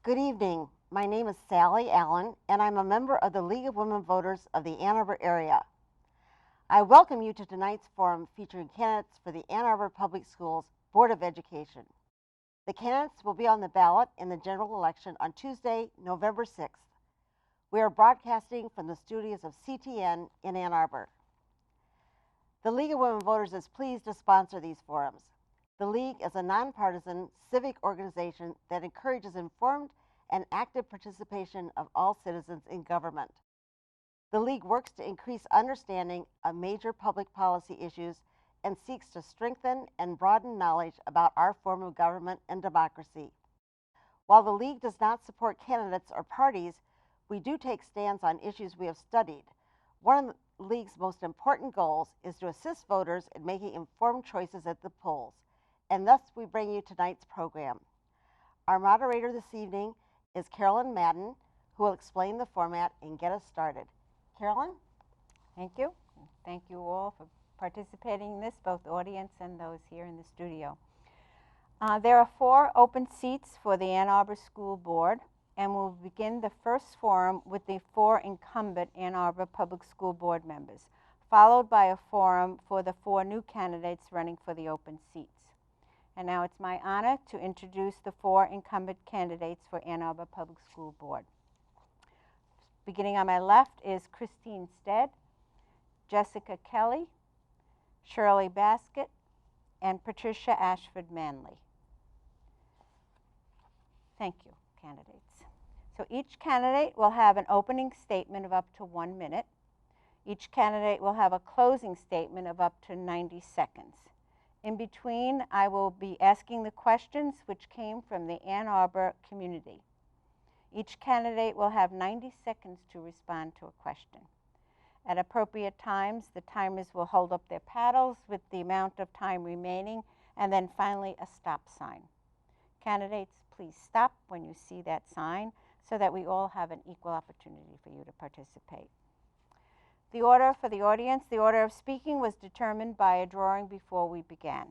Good evening. My name is Sally Allen, and I'm a member of the League of Women Voters of the Ann Arbor area. I welcome you to tonight's forum featuring candidates for the Ann Arbor Public Schools Board of Education. The candidates will be on the ballot in the general election on Tuesday, November 6th. We are broadcasting from the studios of CTN in Ann Arbor. The League of Women Voters is pleased to sponsor these forums. The League is a nonpartisan civic organization that encourages informed and active participation of all citizens in government. The League works to increase understanding of major public policy issues and seeks to strengthen and broaden knowledge about our form of government and democracy. While the League does not support candidates or parties, we do take stands on issues we have studied. One of the League's most important goals is to assist voters in making informed choices at the polls, and thus we bring you tonight's program. Our moderator this evening is Carolyn Madden, who will explain the format and get us started. Carolyn? Thank you. Thank you all for participating in this, both the audience and those here in the studio. There are 4 open seats for the Ann Arbor School Board, and we'll begin the first forum with the 4 incumbent Ann Arbor Public School Board members, followed by a forum for the 4 new candidates running for the open seats. And now it's my honor to introduce the 4 incumbent candidates for Ann Arbor Public School Board. Beginning on my left is Christine Stead, Jessica Kelly, Shirley Baskett, and Patricia Ashford Manley. Thank you, candidates. So each candidate will have an opening statement of up to 1 minute. Each candidate will have a closing statement of up to 90 seconds. In between, I will be asking the questions which came from the Ann Arbor community. Each candidate will have 90 seconds to respond to a question. At appropriate times, the timers will hold up their paddles with the amount of time remaining, and then finally a stop sign. Candidates, please stop when you see that sign so that we all have an equal opportunity for you to participate. The order for the audience, the order of speaking was determined by a drawing before we began.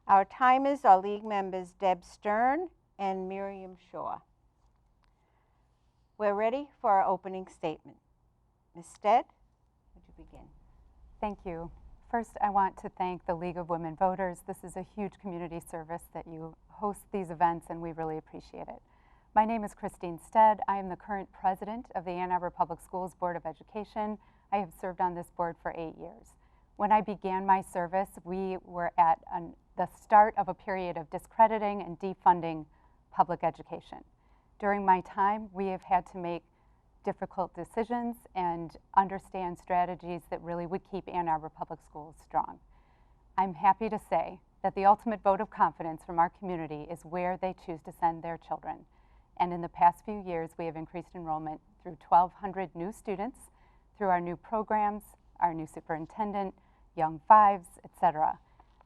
Our timers are League members Deb Stern and Miriam Shaw. We're ready for our opening statement. Ms. Stead, would you begin? Thank you. First, I want to thank the League of Women Voters. This is a huge community service that you host these events, and we really appreciate it. My name is Christine Stead. I am the current president of the Ann Arbor Public Schools Board of Education. I have served on this board for 8 years. When I began my service, we were at the start of a period of discrediting and defunding public education. During my time, we have had to make difficult decisions and understand strategies that really would keep Ann Arbor Public Schools strong. I'm happy to say that the ultimate vote of confidence from our community is where they choose to send their children. And in the past few years, we have increased enrollment through 1,200 new students, through our new programs, our new superintendent, Young Fives, etc.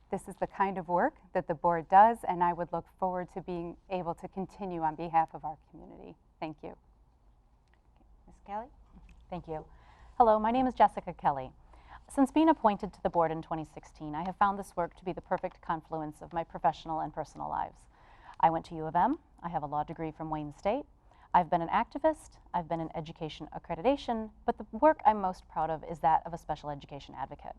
This is the kind of work that the board does, and I would look forward to being able to continue on behalf of our community. Thank you. Ms. Kelly? Thank you. Hello, my name is Jessica Kelly. Since being appointed to the board in 2016, I have found this work to be the perfect confluence of my professional and personal lives. I went to U of M. I have a law degree from Wayne State. I've been an activist. I've been in education accreditation, but the work I'm most proud of is that of a special education advocate.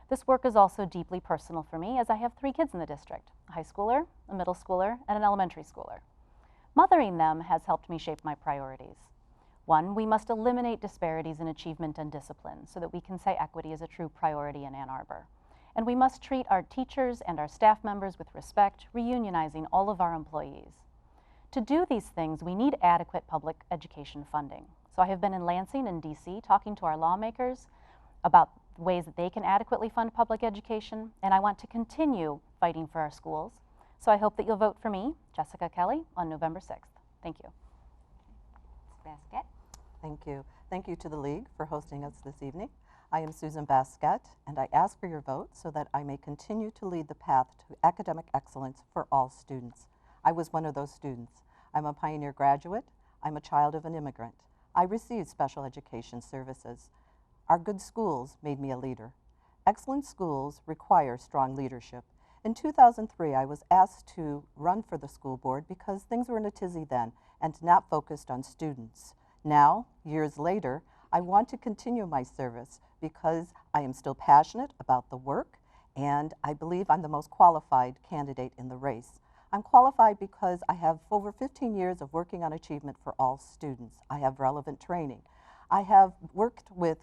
This work is also deeply personal for me as I have 3 kids in the district, a high schooler, a middle schooler, and an elementary schooler. Mothering them has helped me shape my priorities. 1, we must eliminate disparities in achievement and discipline so that we can say equity is a true priority in Ann Arbor. And we must treat our teachers and our staff members with respect, reunionizing all of our employees. To do these things, we need adequate public education funding. So I have been in Lansing and DC talking to our lawmakers about ways that they can adequately fund public education, and I want to continue fighting for our schools. So I hope that you'll vote for me, Jessica Kelly, on November 6th. Thank you. Ms. Baskett? Thank you. Thank you to the League for hosting us this evening. I am Susan Baskett, and I ask for your vote so that I may continue to lead the path to academic excellence for all students. I was one of those students. I'm a Pioneer graduate. I'm a child of an immigrant. I received special education services. Our good schools made me a leader. Excellent schools require strong leadership, In 2003, I was asked to run for the school board because things were in a tizzy then and not focused on students. Now, years later, I want to continue my service because I am still passionate about the work and I believe I'm the most qualified candidate in the race. I'm qualified because I have over 15 years of working on achievement for all students. I have relevant training. I have worked with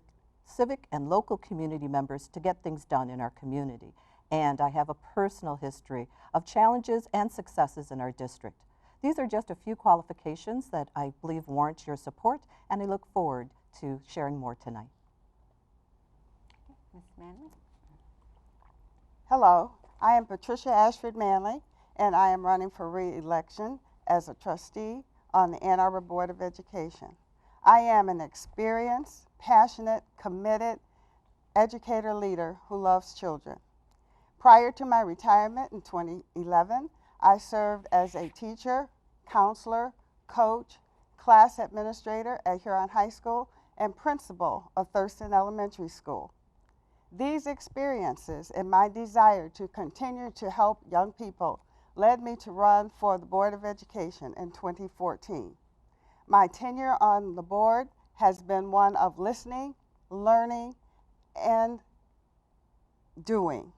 civic and local community members to get things done in our community. And I have a personal history of challenges and successes in our district. These are just a few qualifications that I believe warrant your support, and I look forward to sharing more tonight. Ms. Manley? Hello, I am Patricia Ashford Manley, and I am running for re-election as a trustee on the Ann Arbor Board of Education. I am an experienced, passionate, committed educator leader who loves children. Prior to my retirement in 2011, I served as a teacher, counselor, coach, class administrator at Huron High School, and principal of Thurston Elementary School. These experiences and my desire to continue to help young people led me to run for the Board of Education in 2014. My tenure on the board has been one of listening, learning, and doing.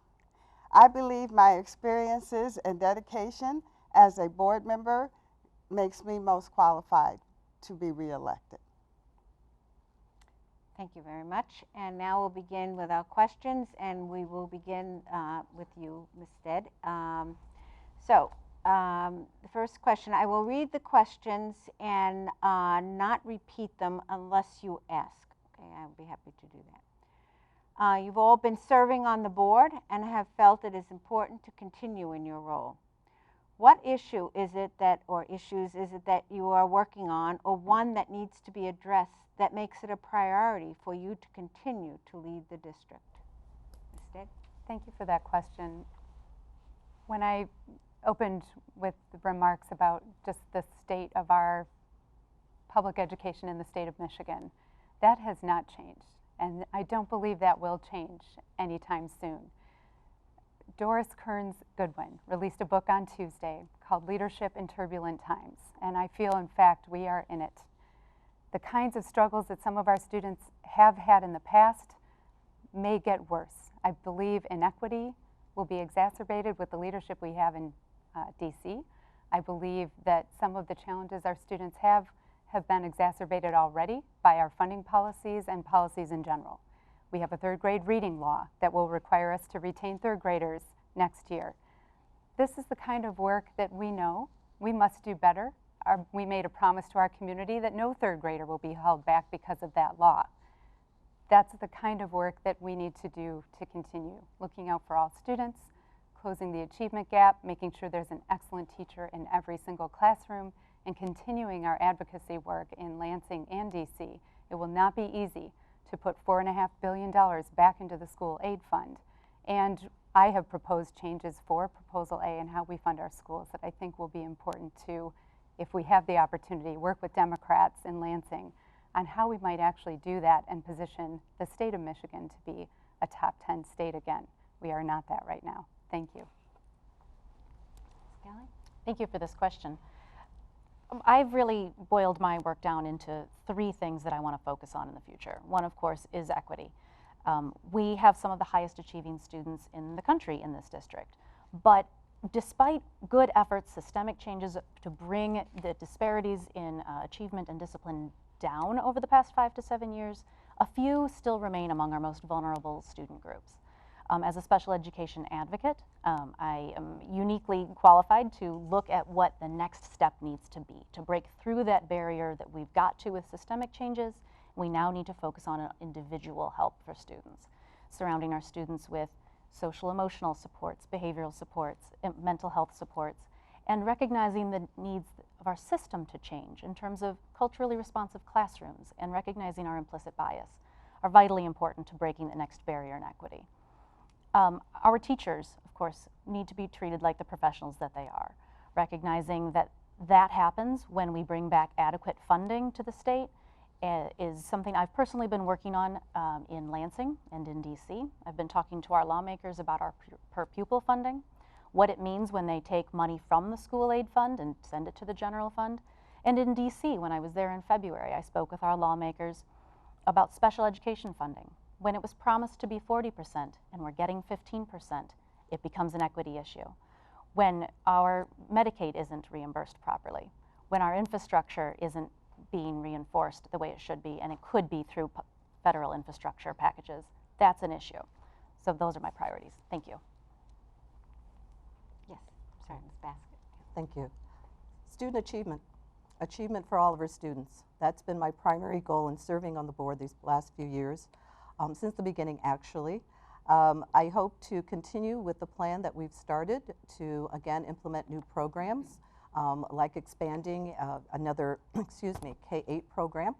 I believe my experiences and dedication as a board member makes me most qualified to be reelected. Thank you very much. And now we'll begin with our questions, and we will begin with you, Ms. Stead. The first question, I will read the questions and not repeat them unless you ask. Okay, I'll be happy to do that. You've all been serving on the board and have felt it is important to continue in your role. What issue is it that, or issues is it that you are working on, or one that needs to be addressed that makes it a priority for you to continue to lead the district? Ms. Stead? Thank you for that question. When I opened with the remarks about just the state of our public education in the state of Michigan, that has not changed. And I don't believe that will change anytime soon. Doris Kearns Goodwin released a book on Tuesday called Leadership in Turbulent Times, and I feel, in fact, we are in it. The kinds of struggles that some of our students have had in the past may get worse. I believe inequity will be exacerbated with the leadership we have in DC. I believe that some of the challenges our students have been exacerbated already by our funding policies and policies in general. We have a third grade reading law that will require us to retain third graders next year. This is the kind of work that we know we must do better. We made a promise to our community that no third grader will be held back because of that law. That's the kind of work that we need to do to continue looking out for all students, closing the achievement gap, making sure there's an excellent teacher in every single classroom, and continuing our advocacy work in Lansing and DC. It will not be easy to put $4.5 billion back into the school aid fund. And I have proposed changes for Proposal A and how we fund our schools that I think will be important to, if we have the opportunity, work with Democrats in Lansing on how we might actually do that and position the state of Michigan to be a top 10 state again. We are not that right now. Thank you. Kelly? Thank you for this question. I've really boiled my work down into three things that I want to focus on in the future. One, of course, is equity. We have some of the highest achieving students in the country in this district. But despite good efforts, systemic changes to bring the disparities in achievement and discipline down over the past 5 to 7 years, a few still remain among our most vulnerable student groups. As a special education advocate, I am uniquely qualified to look at what the next step needs to be to break through that barrier that we've got to with systemic changes. We now need to focus on individual help for students, surrounding our students with social emotional supports, behavioral supports, mental health supports, and recognizing the needs of our system to change in terms of culturally responsive classrooms and recognizing our implicit bias are vitally important to breaking the next barrier in equity. Our teachers, of course, need to be treated like the professionals that they are, recognizing that that happens when we bring back adequate funding to the state is something I've personally been working on in Lansing and in DC. I've been talking to our lawmakers about our per pupil funding. what it means when they take money from the school aid fund and send it to the general fund. And in DC, when I was there in February, I spoke with our lawmakers about special education funding. When it was promised to be 40% and we're getting 15%, it becomes an equity issue. When our Medicaid isn't reimbursed properly, when our infrastructure isn't being reinforced the way it should be, and it could be through federal infrastructure packages, that's an issue. So those are my priorities. Thank you. Yes, sorry, Ms. Baskett. Thank you. Student achievement. Achievement for all of our students. That's been my primary goal in serving on the board these last few years, since the beginning actually. I hope to continue with the plan that we've started to, again, implement new programs, like expanding another, K-8 program.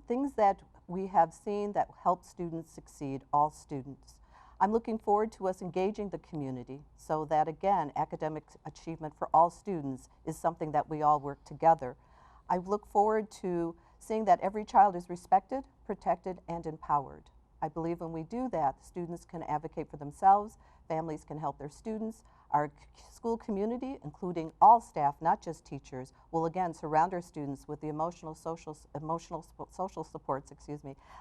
Things that we have seen that help students succeed, all students. I'm looking forward to us engaging the community so that, again, academic achievement for all students is something that we all work together. I look forward to seeing that every child is respected, protected, and empowered. I believe when we do that, students can advocate for themselves, families can help their students, our school community, including all staff, not just teachers, will again surround our students with the emotional social supports,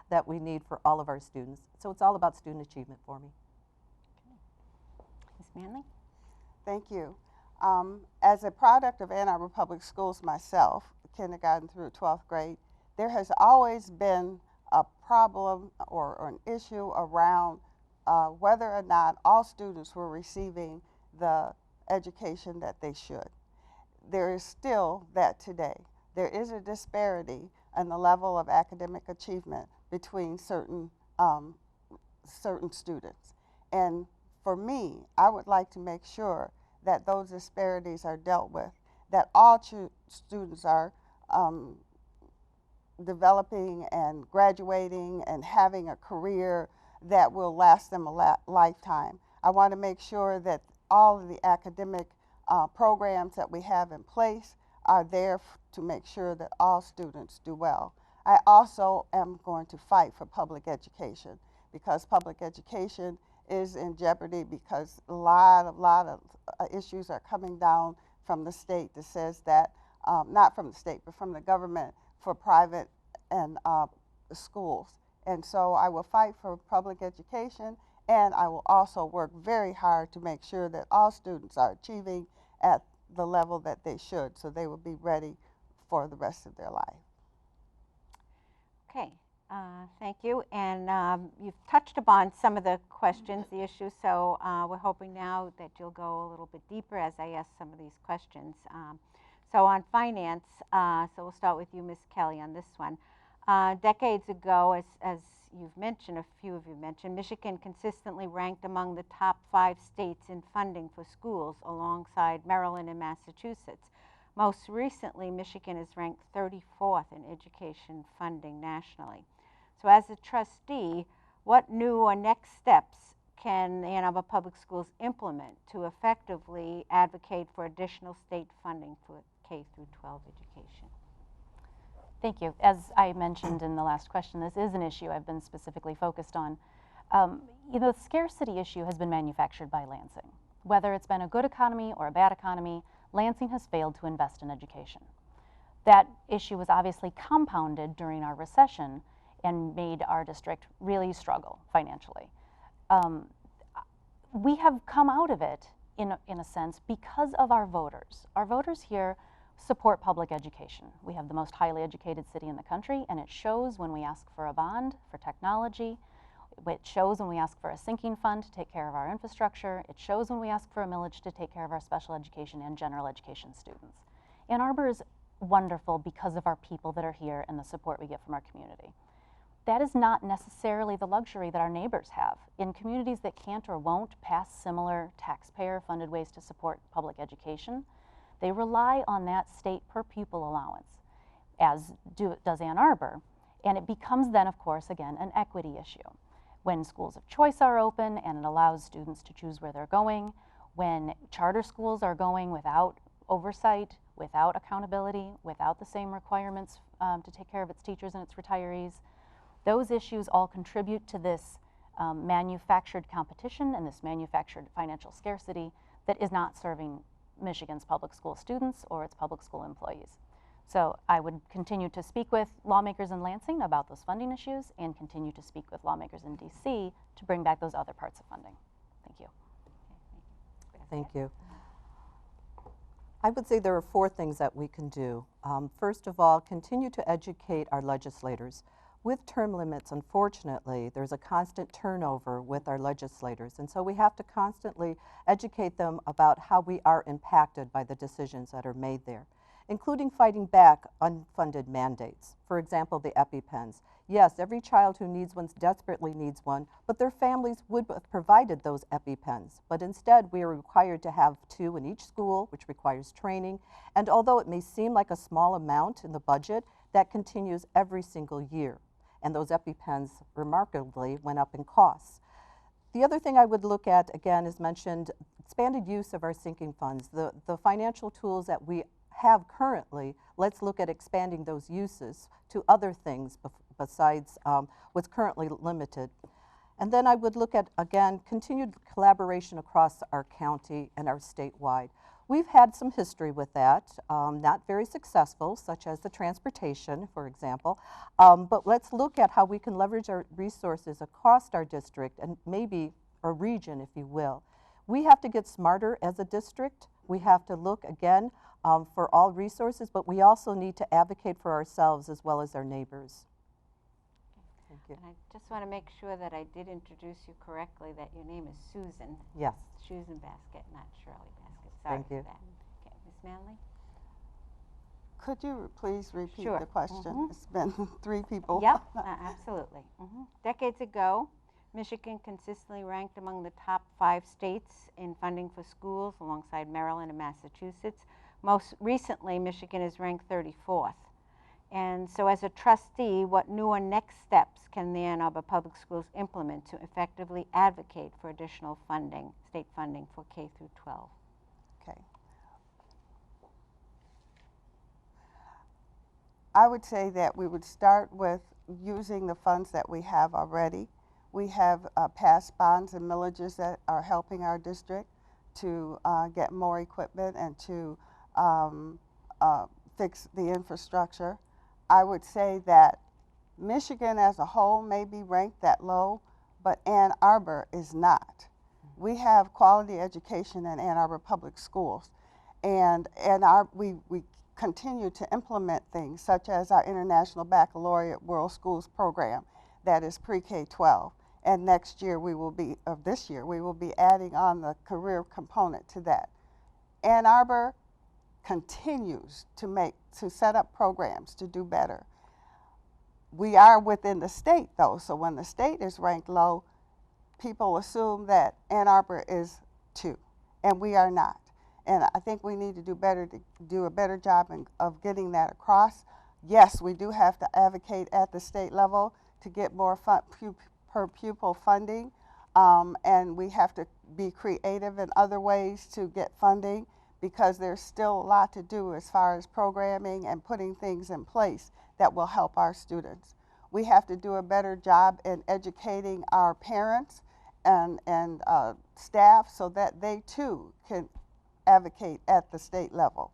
that we need for all of our students. So it's all about student achievement for me. Ms. Manley? Thank you. As a product of Ann Arbor Public Schools myself, kindergarten through 12th grade, there has always been a problem or an issue around whether or not all students were receiving the education that they should. There is still that today. There is a disparity in the level of academic achievement between certain students. And for me, I would like to make sure that those disparities are dealt with, that all students are developing and graduating and having a career that will last them a lifetime. I want to make sure that all of the academic programs that we have in place are there to make sure that all students do well. I also am going to fight for public education because public education is in jeopardy because a lot of issues are coming down from the state that says that, not from the state, but from the government for private and schools. And so I will fight for public education, and I will also work very hard to make sure that all students are achieving at the level that they should, so they will be ready for the rest of their life. Okay, thank you. And you've touched upon some of the questions, the issues, so we're hoping now that you'll go a little bit deeper as I ask some of these questions. So on finance, so we'll start with you, Ms. Kelly, on this one. Decades ago, as you've mentioned, a few of you mentioned, Michigan consistently ranked among the top 5 states in funding for schools alongside Maryland and Massachusetts. Most recently, Michigan is ranked 34th in education funding nationally. So as a trustee, what new or next steps can the Ann Arbor Public Schools implement to effectively advocate for additional state funding for K through 12 education? Thank you. As I mentioned in the last question, this is an issue I've been specifically focused on. The scarcity issue has been manufactured by Lansing. Whether it's been a good economy or a bad economy, Lansing has failed to invest in education. That issue was obviously compounded during our recession and made our district really struggle financially. We have come out of it, in a sense, because of our voters. Our voters here support public education. We have the most highly educated city in the country, and it shows when we ask for a bond for technology. It shows when we ask for a sinking fund to take care of our infrastructure. It shows when we ask for a millage to take care of our special education and general education students. Ann Arbor is wonderful because of our people that are here and the support we get from our community. That is not necessarily the luxury that our neighbors have. In communities that can't or won't pass similar taxpayer-funded ways to support public education, they rely on that state per pupil allowance, as does Ann Arbor. And it becomes then, of course, again, an equity issue. When schools of choice are open and it allows students to choose where they're going, when charter schools are going without oversight, without accountability, without the same requirements to take care of its teachers and its retirees, those issues all contribute to this manufactured competition and this manufactured financial scarcity that is not serving Michigan's public school students or its public school employees. So I would continue to speak with lawmakers in Lansing about those funding issues and continue to speak with lawmakers in DC to bring back those other parts of funding. Thank you. Thank you. I would say there are 4 things that we can do. First of all, continue to educate our legislators. With term limits, unfortunately, there's a constant turnover with our legislators, and so we have to constantly educate them about how we are impacted by the decisions that are made there, including fighting back unfunded mandates. For example, the EpiPens. Yes, every child who needs one desperately needs one, but their families would have provided those EpiPens. But instead, we are required to have 2 in each school, which requires training. And although it may seem like a small amount in the budget, that continues every single year. And those EpiPens remarkably went up in costs. The other thing I would look at, again, is mentioned expanded use of our sinking funds. The financial tools that we have currently, let's look at expanding those uses to other things besides what's currently limited. And then I would look at, again, continued collaboration across our county and our statewide. We've had some history with that, not very successful, such as the transportation, for example, but let's look at how we can leverage our resources across our district and maybe a region, if you will. We have to get smarter as a district. We have to look, again, for all resources, but we also need to advocate for ourselves as well as our neighbors. Thank you. And I just want to make sure that I did introduce you correctly, that your name is Susan. Yes. Susan Basket, not Shirley Basket. Sorry Thank you. for that. Okay, Ms. Manley? Could you please repeat Sure. the question? It's been 3 people. Yep, absolutely. Decades ago, Michigan consistently ranked among the top 5 states in funding for schools alongside Maryland and Massachusetts. Most recently, Michigan is ranked 34th. And so as a trustee, what new or next steps can the Ann Arbor Public Schools implement to effectively advocate for additional funding, state funding for K through 12? Okay. I would say that we would start with using the funds that we have already. We have past bonds and millages that are helping our district to get more equipment and to fix the infrastructure. I would say that Michigan as a whole may be ranked that low, but Ann Arbor is not. We have quality education in Ann Arbor Public Schools, and we continue to implement things such as our International Baccalaureate World Schools program that is pre-K-12. And next year this year, we will be adding on the career component to that. Ann Arbor continues to set up programs to do better. We are within the state though, so when the state is ranked low, people assume that Ann Arbor is too, and we are not. And I think we need to do a better job of getting that across. Yes, we do have to advocate at the state level to get more per pupil funding, and we have to be creative in other ways to get funding, because there's still a lot to do as far as programming and putting things in place that will help our students. We have to do a better job in educating our parents and staff so that they too can advocate at the state level.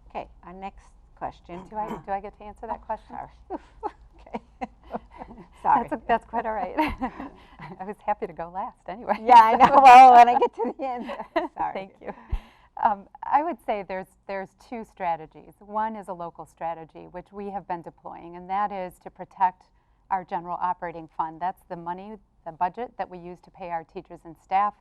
Okay, our next question. Do I get to answer that question? Okay. Sorry. That's quite all right. I was happy to go last anyway. Yeah, I know. Well, when I get to the end. Sorry. Thank you. I would say there's 2 strategies. One is a local strategy, which we have been deploying, and that is to protect our general operating fund. That's the money, the budget that we use to pay our teachers and staff.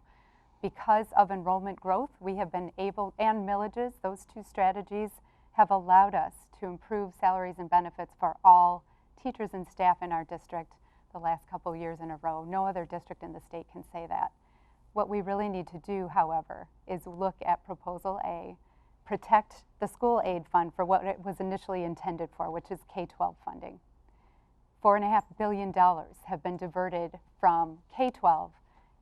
Because of enrollment growth, we have been able, and millages, those 2 strategies have allowed us to improve salaries and benefits for all teachers and staff in our district the last couple years in a row. No other district in the state can say that. What we really need to do, however, is look at Proposal A, protect the school aid fund for what it was initially intended for, which is K-12 funding. $4.5 billion have been diverted from K-12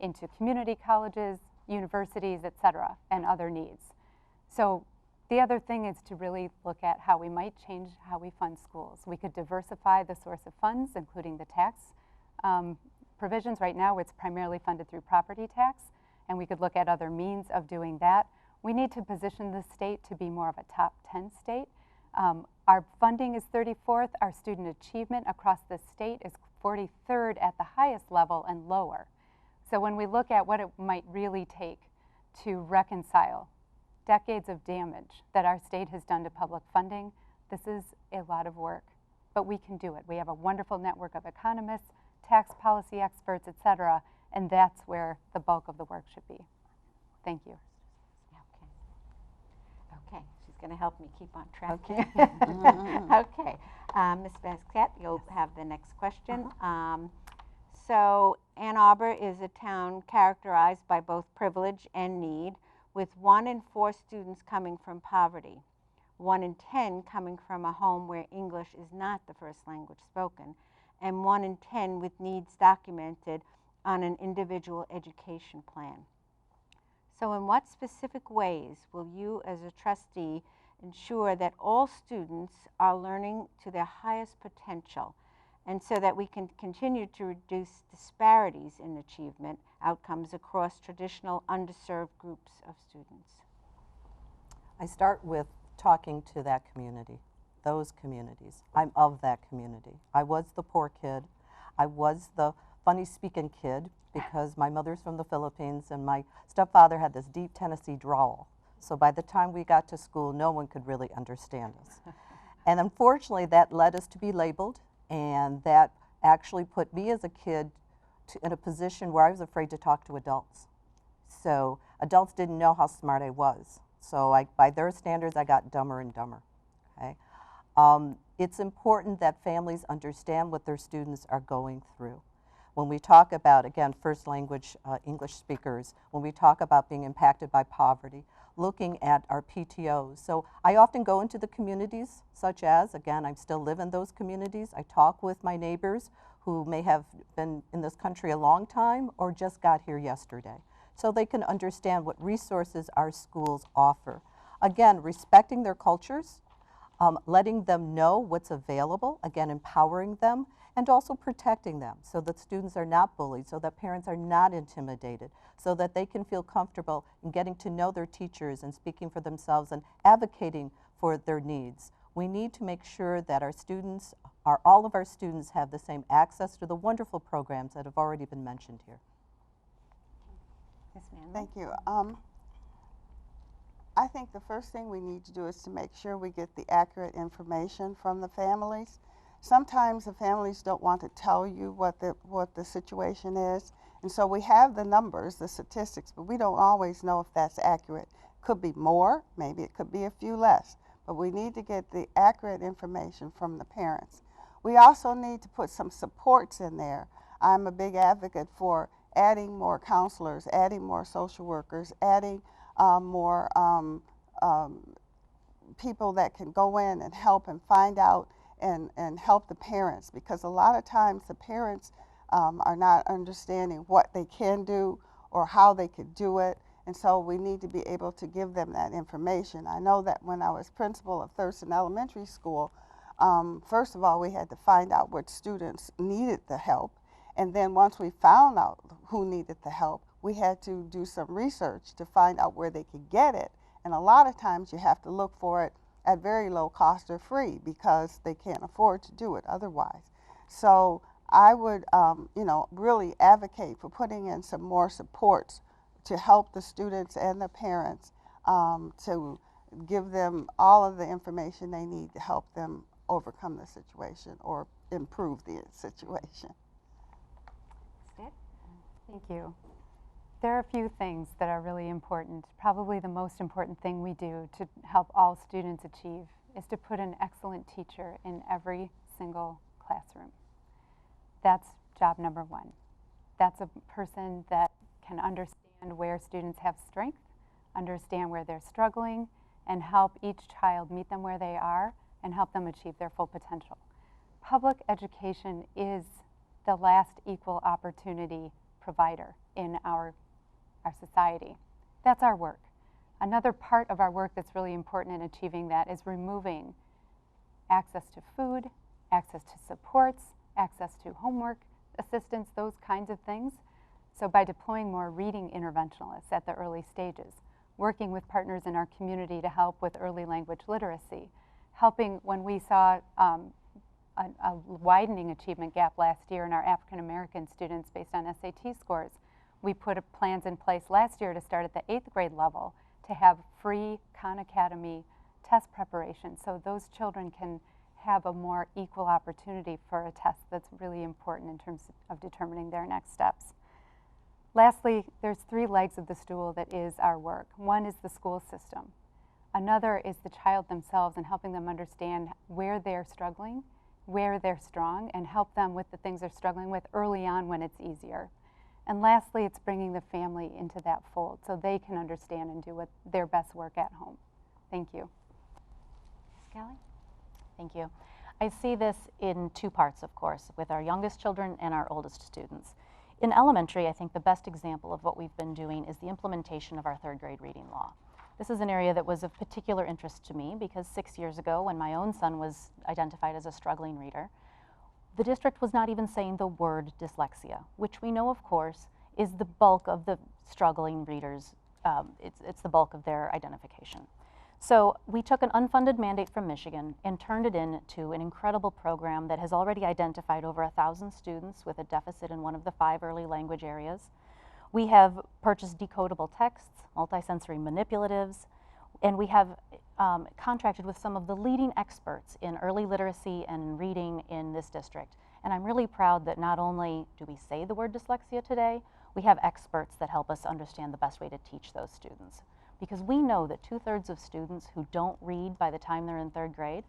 into community colleges, universities, et cetera, and other needs. So the other thing is to really look at how we might change how we fund schools. We could diversify the source of funds, including the tax provisions. Right now, it's primarily funded through property tax, and we could look at other means of doing that. We need to position the state to be more of a top 10 state. Our funding is 34th. Our student achievement across the state is 43rd at the highest level and lower. So when we look at what it might really take to reconcile decades of damage that our state has done to public funding, this is a lot of work, but we can do it. We have a wonderful network of economists, tax policy experts, et cetera, and that's where the bulk of the work should be. Thank you. Okay, she's going to help me keep on track. Okay. Okay, Ms. Basquette, you'll have the next question. So Ann Arbor is a town characterized by both privilege and need, with 1 in 4 students coming from poverty, 1 in 10 coming from a home where English is not the first language spoken, and 1 in 10 with needs documented on an individual education plan. So in what specific ways will you as a trustee ensure that all students are learning to their highest potential, and so that we can continue to reduce disparities in achievement outcomes across traditional underserved groups of students? I start with talking to that community, those communities. I'm of that community. I was the poor kid. I was the funny speaking kid because my mother's from the Philippines and my stepfather had this deep Tennessee drawl. So by the time we got to school, no one could really understand us. And unfortunately, that led us to be labeled, and that actually put me as a kid in a position where I was afraid to talk to adults. So adults didn't know how smart I was. So by their standards, I got dumber and dumber. Okay? It's important that families understand what their students are going through. When we talk about, again, first language English speakers, when we talk about being impacted by poverty, looking at our PTOs. So I often go into the communities, such as, again, I still live in those communities. I talk with my neighbors who may have been in this country a long time or just got here yesterday, so they can understand what resources our schools offer. Again, respecting their cultures, letting them know what's available, again, empowering them, and also protecting them so that students are not bullied, so that parents are not intimidated, so that they can feel comfortable in getting to know their teachers and speaking for themselves and advocating for their needs. We need to make sure that our students, all of our students, have the same access to the wonderful programs that have already been mentioned here. Ms. Manley? Thank you. I think the first thing we need to do is to make sure we get the accurate information from the families. Sometimes the families don't want to tell you what the situation is, and so we have the numbers, the statistics, but we don't always know if that's accurate. Could be more, maybe it could be a few less, but we need to get the accurate information from the parents. We also need to put some supports in there. I'm a big advocate for adding more counselors, adding more social workers, adding more people that can go in and help and find out and help the parents, because a lot of times the parents are not understanding what they can do or how they could do it, and so we need to be able to give them that information. I know that when I was principal of Thurston Elementary School, first of all, we had to find out what students needed the help, and then once we found out who needed the help, we had to do some research to find out where they could get it, and a lot of times you have to look for it at very low cost or free because they can't afford to do it otherwise. So I would, really advocate for putting in some more supports to help the students and the parents, to give them all of the information they need to help them overcome the situation or improve the situation. Thank you. There are a few things that are really important. Probably the most important thing we do to help all students achieve is to put an excellent teacher in every single classroom. That's job number one. That's a person that can understand where students have strength, understand where they're struggling, and help each child meet them where they are and help them achieve their full potential. Public education is the last equal opportunity provider in our society. That's our work. Another part of our work that's really important in achieving that is removing access to food, access to supports, access to homework assistance, those kinds of things, So by deploying more reading interventionalists at the early stages, working with partners in our community to help with early language literacy, helping when we saw a widening achievement gap last year in our African American students based on SAT scores, we put plans in place last year to start at the 8th grade level to have free Khan Academy test preparation so those children can have a more equal opportunity for a test that's really important in terms of determining their next steps. Lastly, there's 3 legs of the stool that is our work. One is the school system. Another is the child themselves and helping them understand where they're struggling, where they're strong, and help them with the things they're struggling with early on when it's easier. And lastly, it's bringing the family into that fold so they can understand and do their best work at home. Thank you. Ms. Kelly? Thank you. I see this in 2 parts, of course, with our youngest children and our oldest students. In elementary, I think the best example of what we've been doing is the implementation of our 3rd grade reading law. This is an area that was of particular interest to me because 6 years ago, when my own son was identified as a struggling reader, the district was not even saying the word dyslexia, which we know, of course, is the bulk of the struggling readers. It's the bulk of their identification. So we took an unfunded mandate from Michigan and turned it into an incredible program that has already identified over 1,000 students with a deficit in one of the 5 early language areas. We have purchased decodable texts, multisensory manipulatives, and we have contracted with some of the leading experts in early literacy and reading in this district. And I'm really proud that not only do we say the word dyslexia today, we have experts that help us understand the best way to teach those students. Because we know that 2/3 of students who don't read by the time they're in 3rd grade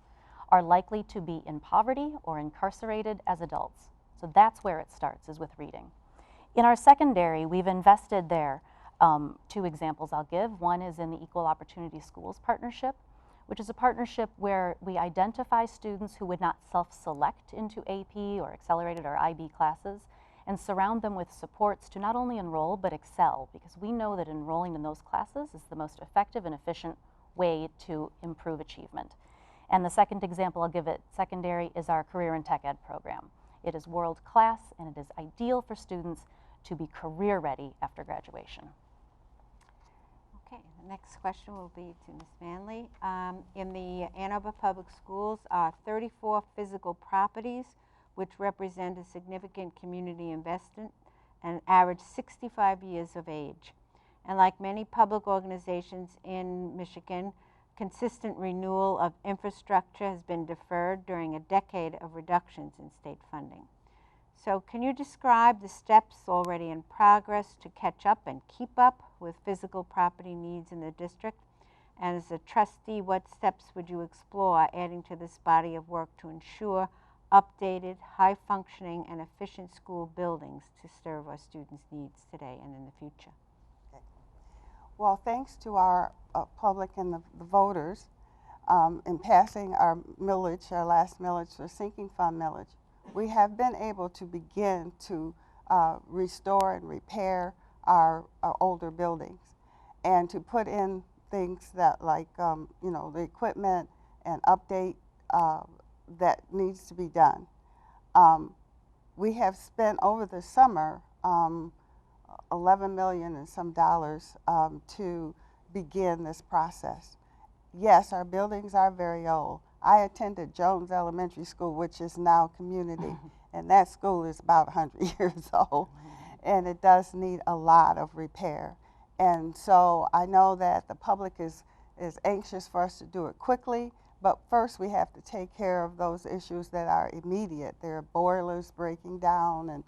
are likely to be in poverty or incarcerated as adults. So that's where it starts, is with reading. In our secondary, we've invested there. 2 examples I'll give. One is in the Equal Opportunity Schools Partnership, which is a partnership where we identify students who would not self-select into AP or accelerated or IB classes and surround them with supports to not only enroll but excel, because we know that enrolling in those classes is the most effective and efficient way to improve achievement. And the second example I'll give at secondary is our Career and Tech Ed program. It is world-class and it is ideal for students to be career ready after graduation. Okay, the next question will be to Ms. Manley. In the Ann Arbor Public Schools are 34 physical properties which represent a significant community investment and average 65 years of age. And like many public organizations in Michigan, consistent renewal of infrastructure has been deferred during a decade of reductions in state funding. So can you describe the steps already in progress to catch up and keep up with physical property needs in the district? And as a trustee, what steps would you explore adding to this body of work to ensure updated, high-functioning, and efficient school buildings to serve our students' needs today and in the future? Okay. Well, thanks to our public and the voters in passing our millage, our last millage, the sinking fund millage, we have been able to begin to restore and repair our older buildings and to put in things that like, you know, the equipment and update that needs to be done. We have spent over the summer $11 million and some dollars to begin this process. Yes, our buildings are very old. I attended Jones Elementary School, which is now community, and that school is about 100 years old, and it does need a lot of repair. And so I know that the public is anxious for us to do it quickly, but first we have to take care of those issues that are immediate. There are boilers breaking down and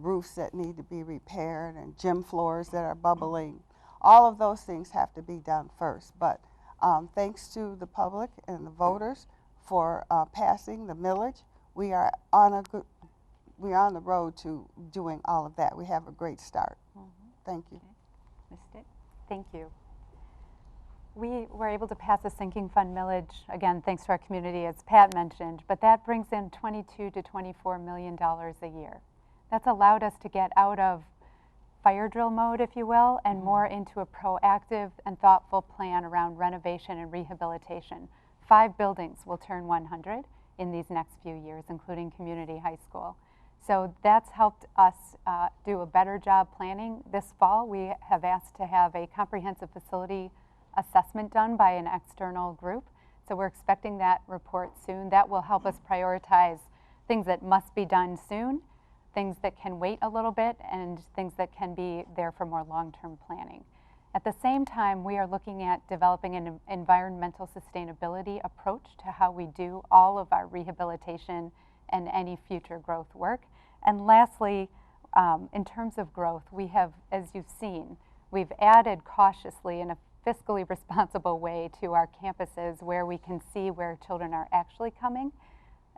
roofs that need to be repaired and gym floors that are bubbling. All of those things have to be done first, but thanks to the public and the voters for passing the millage, we are on the road to doing all of that. We have a great start. Thank you. Okay. Ms. Stitt? Thank you. We were able to pass a sinking fund millage, again, thanks to our community, as Pat mentioned, but that brings in $22 to $24 million a year. That's allowed us to get out of fire drill mode, if you will, and more into a proactive and thoughtful plan around renovation and rehabilitation. 5 buildings will turn 100 in these next few years, including community high school. So that's helped us do a better job planning. This fall, we have asked to have a comprehensive facility assessment done by an external group. So we're expecting that report soon. That will help us prioritize things that must be done soon, things that can wait a little bit, and things that can be there for more long-term planning. At the same time, we are looking at developing an environmental sustainability approach to how we do all of our rehabilitation and any future growth work. And lastly, in terms of growth, we have, as you've seen, we've added cautiously in a fiscally responsible way to our campuses where we can see where children are actually coming.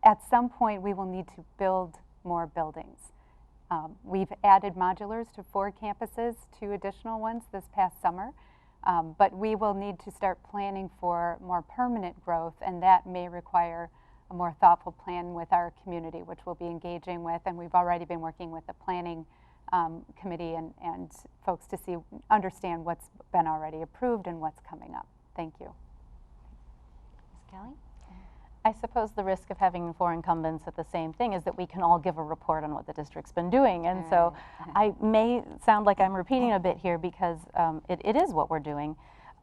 At some point, we will need to build more buildings. We've added modulars to 4 campuses, 2 additional ones this past summer, but we will need to start planning for more permanent growth, and that may require a more thoughtful plan with our community, which we'll be engaging with, and we've already been working with the planning committee and folks to understand what's been already approved and what's coming up. Thank you. Ms. Kelly? I suppose the risk of having 4 incumbents at the same thing is that we can all give a report on what the district's been doing. And so I may sound like I'm repeating a bit here because it is what we're doing.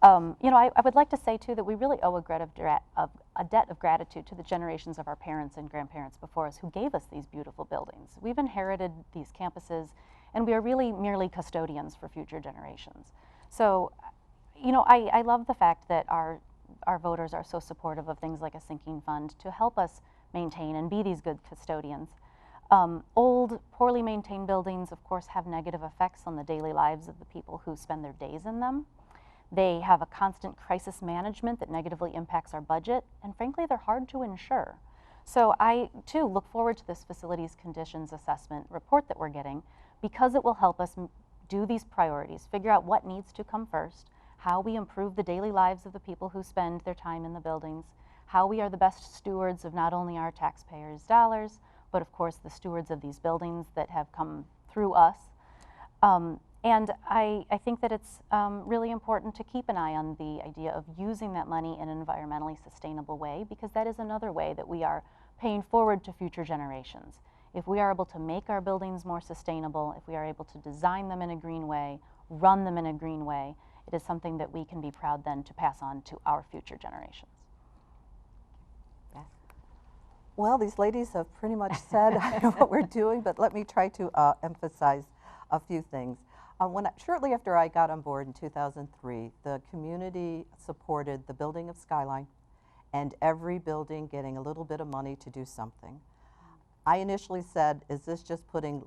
You know, I would like to say too that we really owe a debt of gratitude to the generations of our parents and grandparents before us who gave us these beautiful buildings. We've inherited these campuses, and we are really merely custodians for future generations. So, you know, I love the fact that our voters are so supportive of things like a sinking fund to help us maintain and be these good custodians. Old, poorly maintained buildings, of course, have negative effects on the daily lives of the people who spend their days in them. They have a constant crisis management that negatively impacts our budget, and frankly, they're hard to insure. So I, too, look forward to this facilities conditions assessment report that we're getting because it will help us do these priorities, figure out what needs to come first, how we improve the daily lives of the people who spend their time in the buildings, how we are the best stewards of not only our taxpayers' dollars, but of course the stewards of these buildings that have come through us. And I think that it's really important to keep an eye on the idea of using that money in an environmentally sustainable way, because that is another way that we are paying forward to future generations. If we are able to make our buildings more sustainable, if we are able to design them in a green way, run them in a green way, it is something that we can be proud then to pass on to our future generations. Yes. Well, these ladies have pretty much said what we're doing, but let me try to emphasize a few things. Shortly after I got on board in 2003, the community supported the building of Skyline and every building getting a little bit of money to do something. I initially said, is this just putting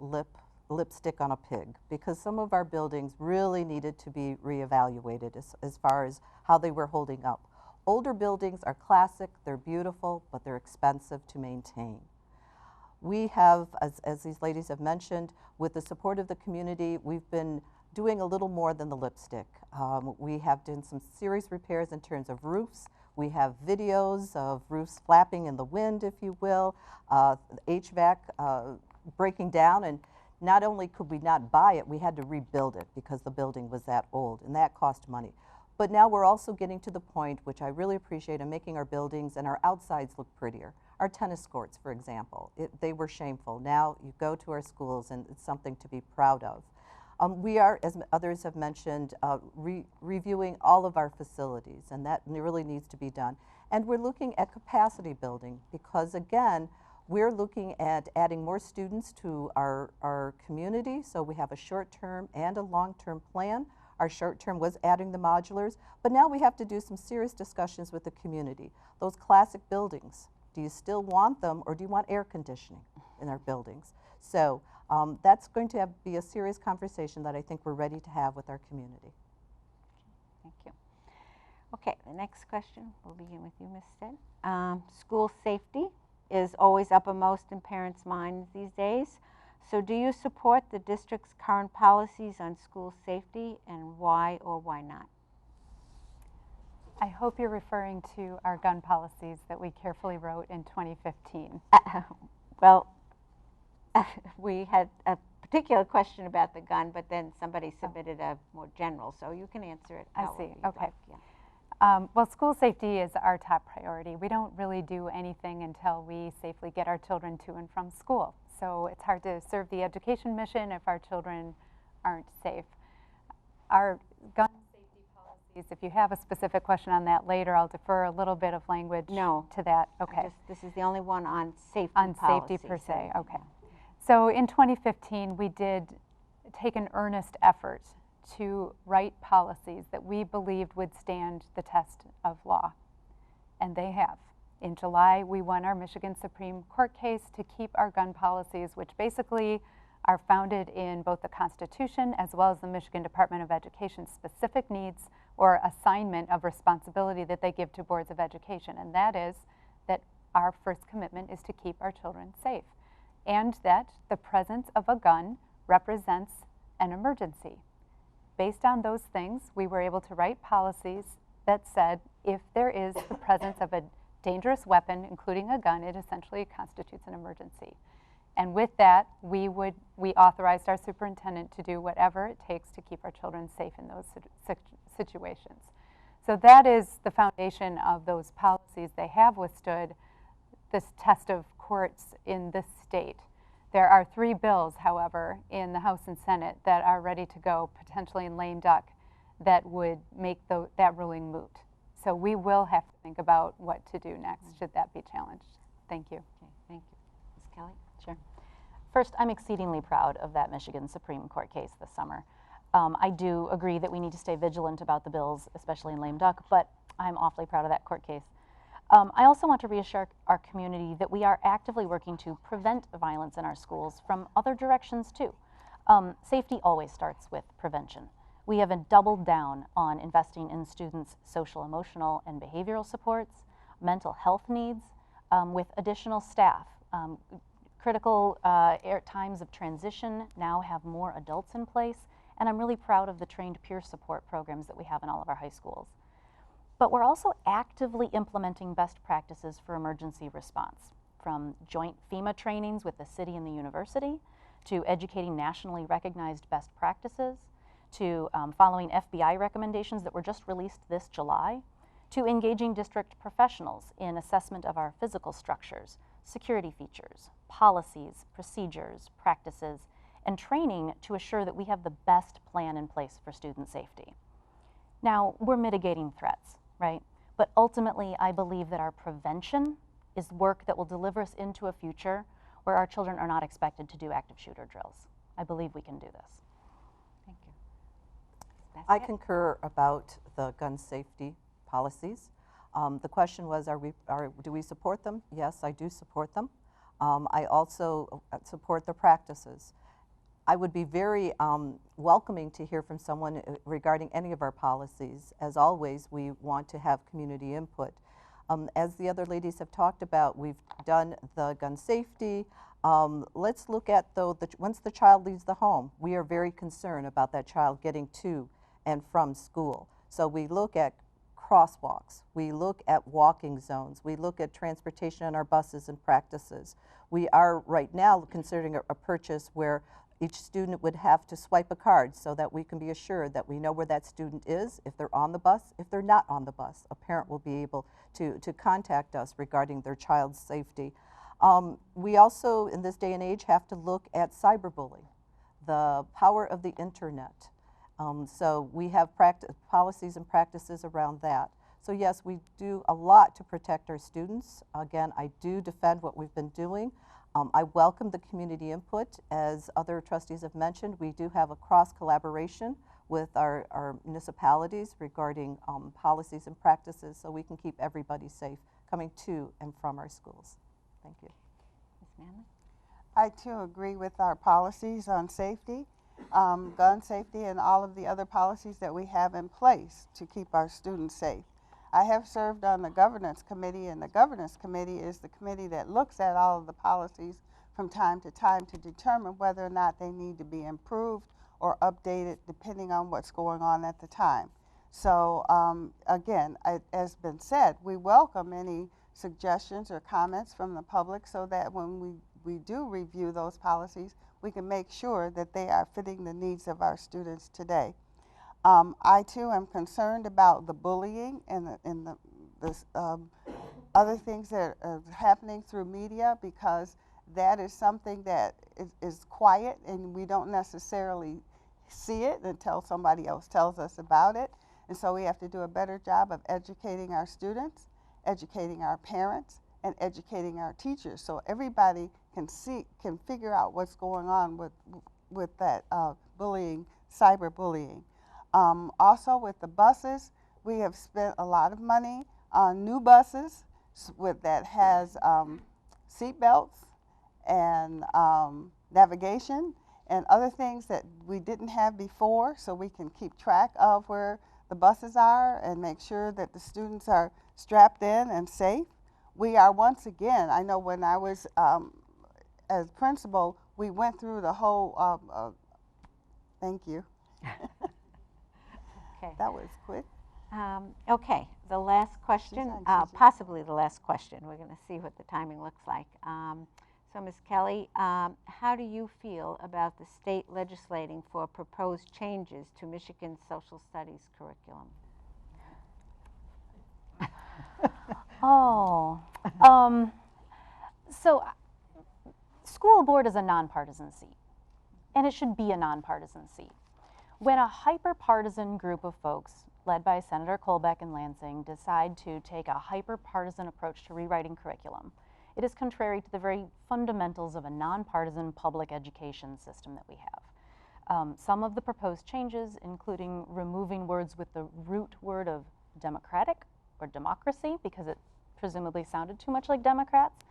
lipstick on a pig? Because some of our buildings really needed to be reevaluated as far as how they were holding up. Older buildings are classic, they're beautiful, but they're expensive to maintain. We have, as these ladies have mentioned, with the support of the community, we've been doing a little more than the lipstick. We have done some serious repairs in terms of roofs. We have videos of roofs flapping in the wind, if you will, HVAC breaking down, and not only could we not buy it, we had to rebuild it because the building was that old, and that cost money. But now we're also getting to the point, which I really appreciate, in making our buildings and our outsides look prettier. Our tennis courts, for example, they were shameful. Now you go to our schools and it's something to be proud of. We are, as others have mentioned, reviewing all of our facilities, and that really needs to be done. And we're looking at capacity building because, again, we're looking at adding more students to our community, so we have a short-term and a long-term plan. Our short-term was adding the modulars, but now we have to do some serious discussions with the community. Those classic buildings, do you still want them, or do you want air conditioning in our buildings? So that's going to be a serious conversation that I think we're ready to have with our community. Thank you. Okay, the next question will begin with you, Ms. Stead. School safety is always uppermost in parents' minds these days. So do you support the district's current policies on school safety, and why or why not? I hope you're referring to our gun policies that we carefully wrote in 2015. Well, we had a particular question about the gun, but then somebody submitted a more general, so you can answer it. I see, okay. Like, yeah. Well, school safety is our top priority. We don't really do anything until we safely get our children to and from school. so it's hard to serve the education mission if our children aren't safe. Our gun safety policies, if you have a specific question on that later, I'll defer a little bit of language No. to that. Okay. This is the only one on safety On policy, safety per so- se, okay. So in 2015, we did take an earnest effort to write policies that we believed would stand the test of law, and they have. In July, we won our Michigan Supreme Court case to keep our gun policies, which basically are founded in both the Constitution as well as the Michigan Department of Education's specific needs or assignment of responsibility that they give to boards of education, and that is that our first commitment is to keep our children safe, and that the presence of a gun represents an emergency. Based on those things, we were able to write policies that said if there is the presence of a dangerous weapon, including a gun, it essentially constitutes an emergency. And with that, we authorized our superintendent to do whatever it takes to keep our children safe in those situations. So that is the foundation of those policies. They have withstood this test of courts in this state. There are 3 bills, however, in the House and Senate that are ready to go, potentially in lame duck, that would make that ruling moot. So we will have to think about what to do next should that be challenged. Thank you. Okay, thank you. Ms. Kelly? Sure. First, I'm exceedingly proud of that Michigan Supreme Court case this summer. I do agree that we need to stay vigilant about the bills, especially in lame duck, but I'm awfully proud of that court case. I also want to reassure our community that we are actively working to prevent violence in our schools from other directions too. Safety always starts with prevention. We have doubled down on investing in students' social, emotional, and behavioral supports, mental health needs, with additional staff. Critical times of transition now have more adults in place, and I'm really proud of the trained peer support programs that we have in all of our high schools. But we're also actively implementing best practices for emergency response, from joint FEMA trainings with the city and the university, to educating nationally recognized best practices, to following FBI recommendations that were just released this July, to engaging district professionals in assessment of our physical structures, security features, policies, procedures, practices, and training to assure that we have the best plan in place for student safety. Now, we're mitigating threats, right? But ultimately, I believe that our prevention is work that will deliver us into a future where our children are not expected to do active shooter drills. I believe we can do this. Thank you. Ms. I Baskett? concur about the gun safety policies. The question was, do we support them? Yes, I do support them. I also support the practices. I would be very welcoming to hear from someone regarding any of our policies. As always, we want to have community input. As the other ladies have talked about, we've done the gun safety. Let's look at, though, once the child leaves the home, we are very concerned about that child getting to and from school. So we look at crosswalks, we look at walking zones, we look at transportation on our buses and practices. We are right now considering a purchase where each student would have to swipe a card so that we can be assured that we know where that student is, if they're on the bus, if they're not on the bus. A parent will be able to contact us regarding their child's safety. We also, in this day and age, have to look at cyberbullying, the power of the internet. So we have policies and practices around that. So yes, we do a lot to protect our students. Again, I do defend what we've been doing. I welcome the community input. As other trustees have mentioned, we do have a cross collaboration with our municipalities regarding policies and practices so we can keep everybody safe coming to and from our schools. Thank you. Ms. Manley? I too agree with our policies on safety, gun safety, and all of the other policies that we have in place to keep our students safe. I have served on the governance committee, and the governance committee is the committee that looks at all of the policies from time to time to determine whether or not they need to be improved or updated depending on what's going on at the time. So again, as been said, we welcome any suggestions or comments from the public so that when we do review those policies, we can make sure that they are fitting the needs of our students today. I too am concerned about the bullying and the other things that are happening through media, because that is something that is quiet, and we don't necessarily see it until somebody else tells us about it. And so we have to do a better job of educating our students, educating our parents, and educating our teachers, so everybody can figure out what's going on with that bullying, cyberbullying. Also with the buses, we have spent a lot of money on new buses that has seat belts and navigation and other things that we didn't have before, so we can keep track of where the buses are and make sure that the students are strapped in and safe. We are once again, I know when I was as principal, we went through the whole, thank you. Okay. That was quick. Okay, the last question, Susan. possibly the last question. We're going to see what the timing looks like. So, Ms. Kelly, how do you feel about the state legislating for proposed changes to Michigan's social studies curriculum? Oh, so school board is a nonpartisan seat, and it should be a nonpartisan seat. When a hyper-partisan group of folks, led by Senator Colbeck and Lansing, decide to take a hyper-partisan approach to rewriting curriculum, it is contrary to the very fundamentals of a nonpartisan public education system that we have. Some of the proposed changes, including removing words with the root word of democratic or democracy, because it presumably sounded too much like Democrats,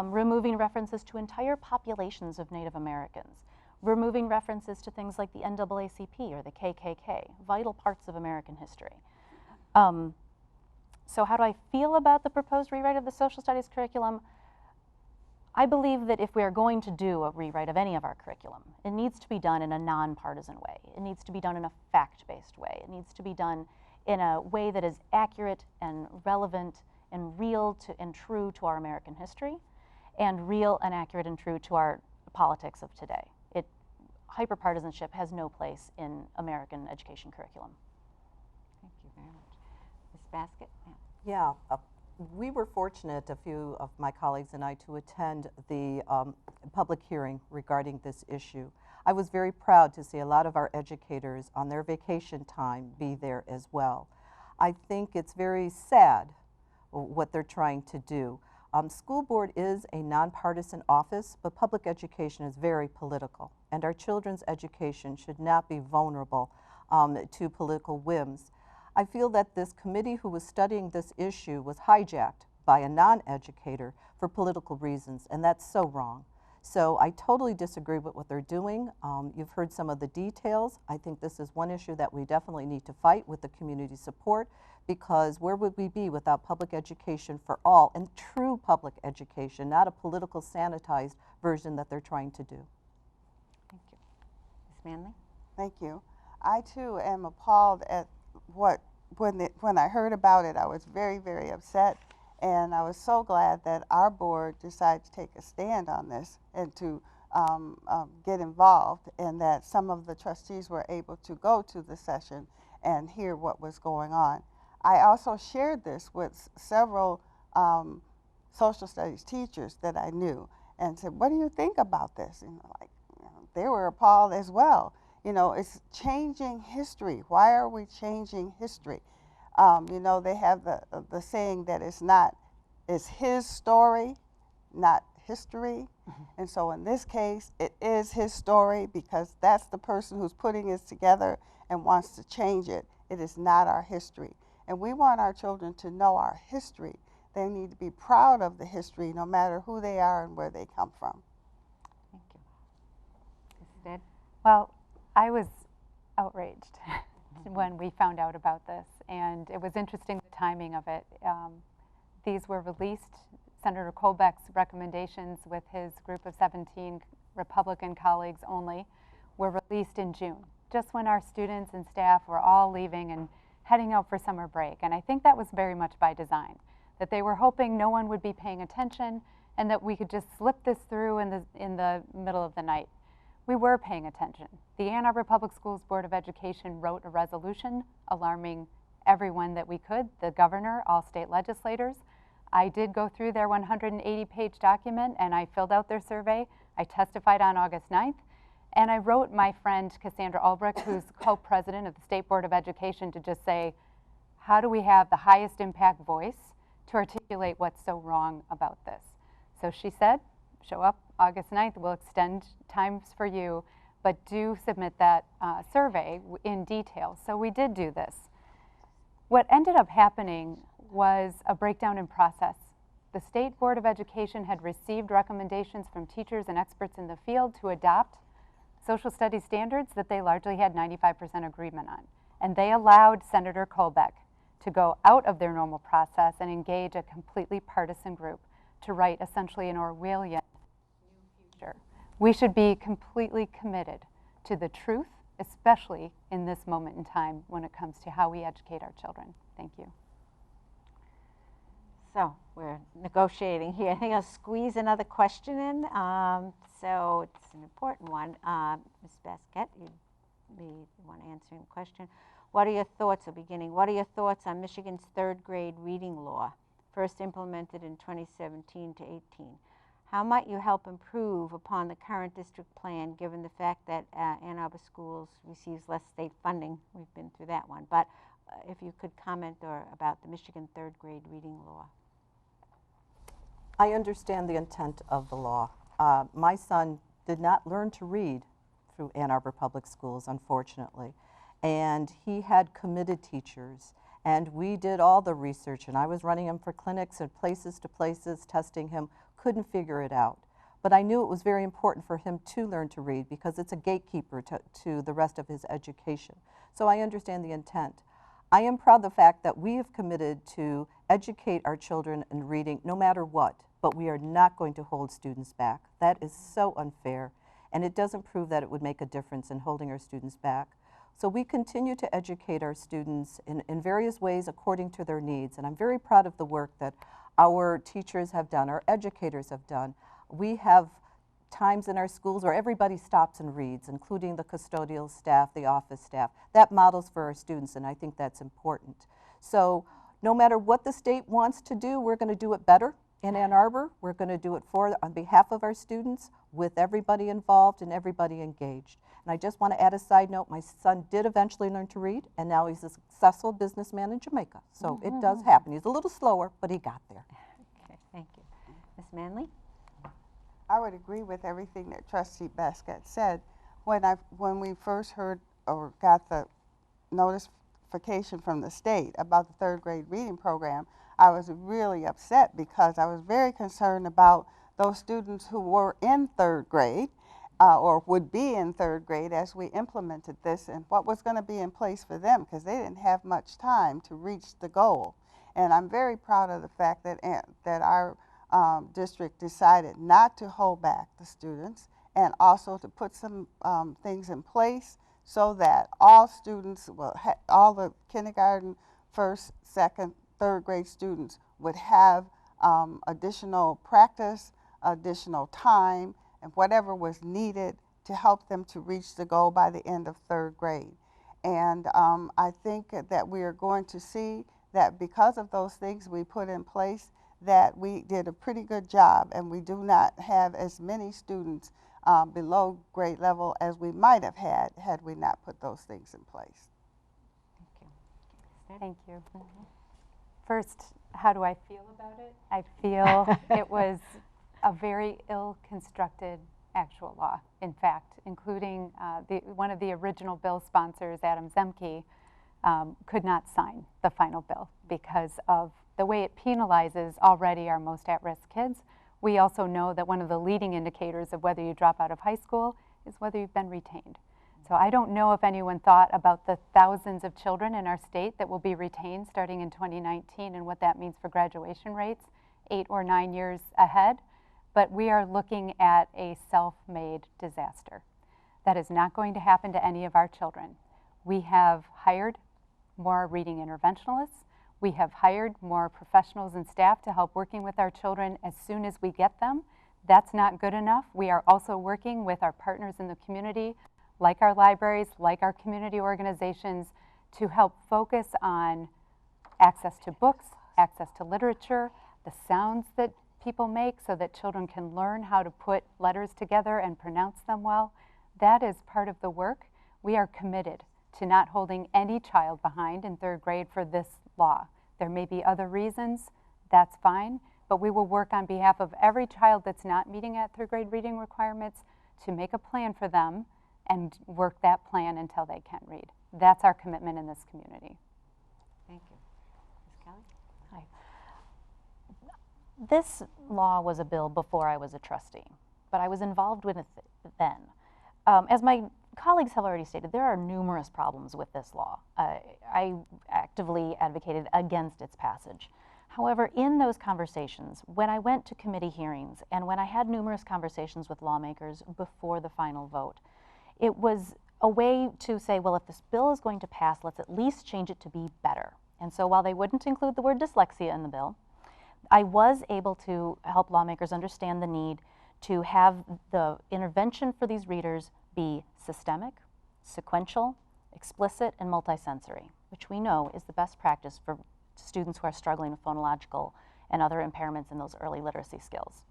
removing references to entire populations of Native Americans, removing references to things like the NAACP or the KKK, vital parts of American history. So how do I feel about the proposed rewrite of the social studies curriculum? I believe that if we are going to do a rewrite of any of our curriculum, it needs to be done in a nonpartisan way. It needs to be done in a fact-based way. It needs to be done in a way that is accurate and relevant and real and true to our American history, and real and accurate and true to our politics of today. Hyperpartisanship has no place in American education curriculum. Thank you very much. Ms. Baskett? Yeah, we were fortunate, a few of my colleagues and I, to attend the public hearing regarding this issue. I was very proud to see a lot of our educators on their vacation time be there as well. I think it's very sad what they're trying to do. School board is a nonpartisan office, but public education is very political, and our children's education should not be vulnerable to political whims. I feel that this committee who was studying this issue was hijacked by a non-educator for political reasons, and that's so wrong. So I totally disagree with what they're doing. You've heard some of the details. I think this is one issue that we definitely need to fight with the community support, because where would we be without public education for all, and true public education, not a political sanitized version that they're trying to do. Thank you. Ms. Manley? Thank you. I too am appalled at when I heard about it, I was very, very upset, and I was so glad that our board decided to take a stand on this and to get involved, and that some of the trustees were able to go to the session and hear what was going on. I also shared this with several social studies teachers that I knew and said, what do you think about this? And they were appalled as well. It's changing history. Why are we changing history? They have the saying that it's his story, not history. Mm-hmm. And so in this case, it is his story, because that's the person who's putting it together and wants to change it. It is not our history. And we want our children to know our history. They need to be proud of the history, no matter who they are and where they come from. Thank you. Ms. Stead? Well, I was outraged when we found out about this, and it was interesting the timing of it. These were released, Senator Colbeck's recommendations with his group of 17 Republican colleagues only were released in June, just when our students and staff were all leaving and heading out for summer break. And I think that was very much by design, that they were hoping no one would be paying attention and that we could just slip this through in the middle of the night. We were paying attention. The Ann Arbor Public Schools Board of Education wrote a resolution alarming everyone that we could, the governor, all state legislators. I did go through their 180-page document and I filled out their survey. I testified on August 9th. And I wrote my friend Cassandra Albrecht, who's co-president of the State Board of Education, to just say, how do we have the highest impact voice to articulate what's so wrong about this? So she said, show up August 9th, we'll extend times for you, but do submit that survey in detail. So we did do this. What ended up happening was a breakdown in process. The State Board of Education had received recommendations from teachers and experts in the field to adopt social studies standards that they largely had 95% agreement on. And they allowed Senator Colbeck to go out of their normal process and engage a completely partisan group to write essentially an Orwellian new future. We should be completely committed to the truth, especially in this moment in time when it comes to how we educate our children. Thank you. So we're negotiating here. I think I'll squeeze another question in. So it's an important one. Ms. Basquette, you'd be the one answering the question. What are your thoughts, what are your thoughts on Michigan's third grade reading law, first implemented in 2017 to 18? How might you help improve upon the current district plan, given the fact that Ann Arbor Schools receives less state funding? We've been through that one. But if you could comment about the Michigan third grade reading law. I understand the intent of the law. My son did not learn to read through Ann Arbor Public Schools, unfortunately. And he had committed teachers. And we did all the research. And I was running him for clinics and places to places, testing him. Couldn't figure it out. But I knew it was very important for him to learn to read because it's a gatekeeper to the rest of his education. So I understand the intent. I am proud of the fact that we have committed to educate our children in reading no matter what, but we are not going to hold students back. That is so unfair, and it doesn't prove that it would make a difference in holding our students back. So we continue to educate our students in various ways according to their needs, and I'm very proud of the work that our teachers have done, our educators have done. We have times in our schools where everybody stops and reads, including the custodial staff, the office staff. That models for our students, and I think that's important. So no matter what the state wants to do, we're going to do it better in Ann Arbor. We're going to do it on behalf of our students, with everybody involved and everybody engaged. And I just want to add a side note. My son did eventually learn to read, and now he's a successful businessman in Jamaica. So it does happen. He's a little slower, but he got there. Okay, thank you. Ms. Manley? I would agree with everything that Trustee Basquette said. When we first heard or got the notification from the state about the third grade reading program, I was really upset because I was very concerned about those students who were in third grade or would be in third grade as we implemented this, and what was going to be in place for them, because they didn't have much time to reach the goal. And I'm very proud of the fact that our district decided not to hold back the students, and also to put some things in place so that all students, all the kindergarten, first, second, third grade students would have additional practice, additional time, and whatever was needed to help them to reach the goal by the end of third grade. And I think that we are going to see that because of those things we put in place, that we did a pretty good job, and we do not have as many students below grade level as we might have had we not put those things in place. Thank you. First, how do I feel about it? I feel it was a very ill-constructed actual law. In fact, including one of the original bill sponsors, Adam Zemke, could not sign the final bill because of the way it penalizes already our most at-risk kids. We also know that one of the leading indicators of whether you drop out of high school is whether you've been retained. So I don't know if anyone thought about the thousands of children in our state that will be retained starting in 2019 and what that means for graduation rates 8 or 9 years ahead. But we are looking at a self-made disaster. That is not going to happen to any of our children. We have hired more reading interventionalists. We have hired more professionals and staff to help working with our children as soon as we get them. That's not good enough. We are also working with our partners in the community, like our libraries, like our community organizations, to help focus on access to books, access to literature, the sounds that people make so that children can learn how to put letters together and pronounce them well. That is part of the work. We are committed to not holding any child behind in 3rd grade for this law. There may be other reasons, that's fine, but we will work on behalf of every child that's not meeting at 3rd grade reading requirements to make a plan for them and work that plan until they can read. That's our commitment in this community. Thank you. Ms. Kelly? Hi. This law was a bill before I was a trustee, but I was involved with it then. As my colleagues have already stated, there are numerous problems with this law. I actively advocated against its passage. However, in those conversations, when I went to committee hearings and when I had numerous conversations with lawmakers before the final vote, it was a way to say, well, if this bill is going to pass, let's at least change it to be better. And so while they wouldn't include the word dyslexia in the bill, I was able to help lawmakers understand the need to have the intervention for these readers be systemic, sequential, explicit, and multisensory, which we know is the best practice for students who are struggling with phonological and other impairments in those early literacy skills.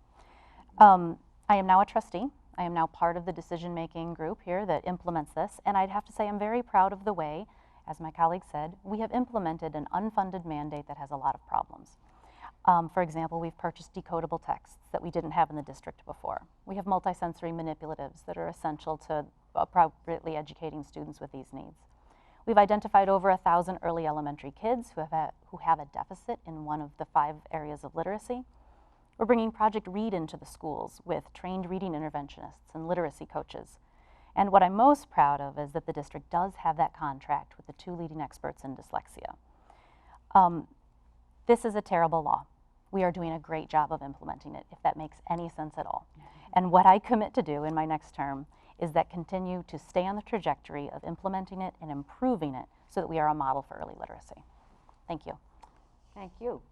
I am now a trustee. I am now part of the decision-making group here that implements this, and I'd have to say I'm very proud of the way, as my colleague said, we have implemented an unfunded mandate that has a lot of problems. For example, we've purchased decodable texts that we didn't have in the district before. We have multisensory manipulatives that are essential to appropriately educating students with these needs. We've identified over 1,000 early elementary kids who have a deficit in one of the 5 areas of literacy. We're bringing Project Read into the schools with trained reading interventionists and literacy coaches. And what I'm most proud of is that the district does have that contract with the 2 leading experts in dyslexia. This is a terrible law. We are doing a great job of implementing it, if that makes any sense at all. And what I commit to do in my next term is that continue to stay on the trajectory of implementing it and improving it so that we are a model for early literacy. Thank you. Thank you.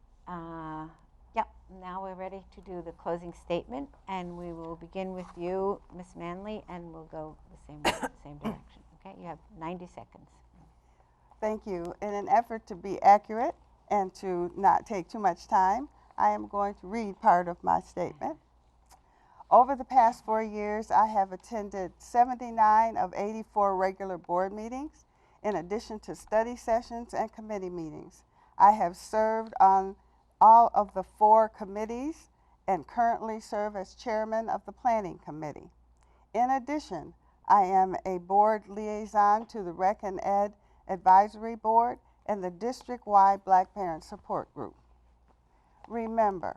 Now we're ready to do the closing statement, and we will begin with you, Ms. Manley, and we'll go the same way, same direction. Okay, you have 90 seconds. Thank you. In an effort to be accurate and to not take too much time, I am going to read part of my statement. Over the past 4 years, I have attended 79 of 84 regular board meetings, in addition to study sessions and committee meetings. I have served on all of the 4 committees and currently serve as chairman of the planning committee. In addition, I am a board liaison to the Rec and Ed Advisory Board and the district-wide Black Parent Support Group. Remember,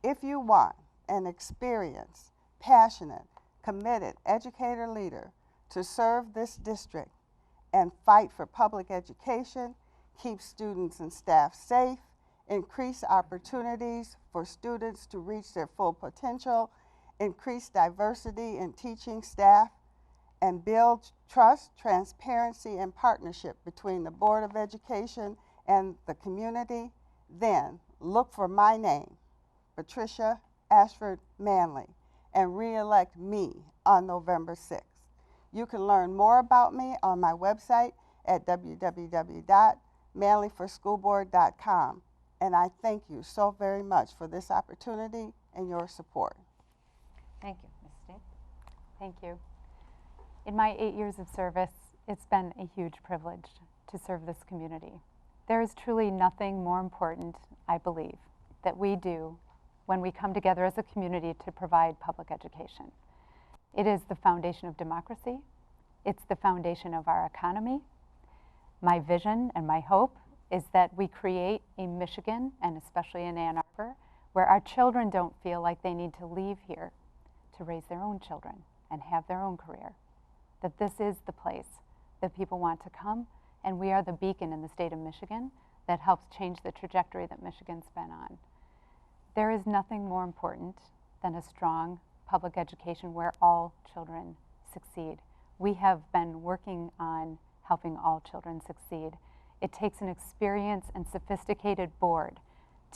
if you want an experienced, passionate, committed educator leader to serve this district and fight for public education, keep students and staff safe, increase opportunities for students to reach their full potential, increase diversity in teaching staff, and build trust, transparency, and partnership between the Board of Education and the community, then look for my name, Patricia Ashford Manley, and re-elect me on November 6th. You can learn more about me on my website at www.manlyforschoolboard.com. And I thank you so very much for this opportunity and your support. Thank you. Ms. State? Thank you. In my 8 years of service, it's been a huge privilege to serve this community. There is truly nothing more important, I believe, that we do when we come together as a community to provide public education. It is the foundation of democracy. It's the foundation of our economy. My vision and my hope is that we create a Michigan, and especially in Ann Arbor, where our children don't feel like they need to leave here to raise their own children and have their own career. That this is the place that people want to come, and we are the beacon in the state of Michigan that helps change the trajectory that Michigan's been on. There is nothing more important than a strong public education where all children succeed. We have been working on helping all children succeed. It takes an experienced and sophisticated board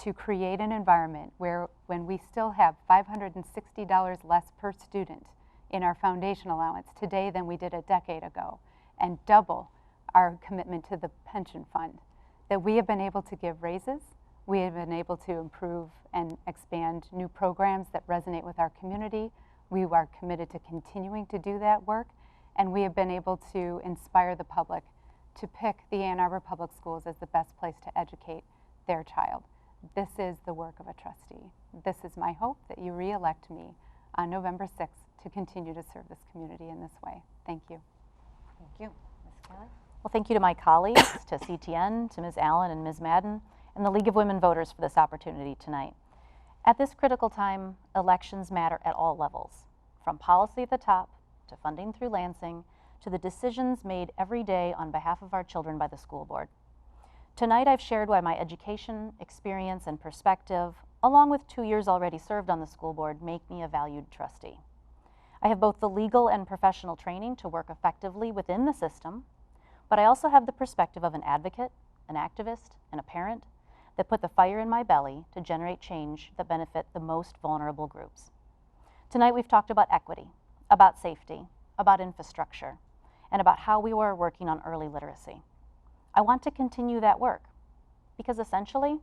to create an environment where, when we still have $560 less per student in our foundation allowance today than we did a decade ago, and double our commitment to the pension fund, that we have been able to give raises We have been able to improve and expand new programs that resonate with our community. We are committed to continuing to do that work, and we have been able to inspire the public to pick the Ann Arbor Public Schools as the best place to educate their child. This is the work of a trustee. This is my hope that you re-elect me on November 6th to continue to serve this community in this way. Thank you. Thank you. Ms. Kelly? Well, thank you to my colleagues, to CTN, to Ms. Allen and Ms. Madden, and the League of Women Voters for this opportunity tonight. At this critical time, elections matter at all levels, from policy at the top, to funding through Lansing, to the decisions made every day on behalf of our children by the school board. Tonight I've shared why my education, experience, and perspective, along with 2 years already served on the school board, make me a valued trustee. I have both the legal and professional training to work effectively within the system, but I also have the perspective of an advocate, an activist, and a parent that put the fire in my belly to generate change that benefit the most vulnerable groups. Tonight we've talked about equity, about safety, about infrastructure, and about how we were working on early literacy. I want to continue that work because essentially,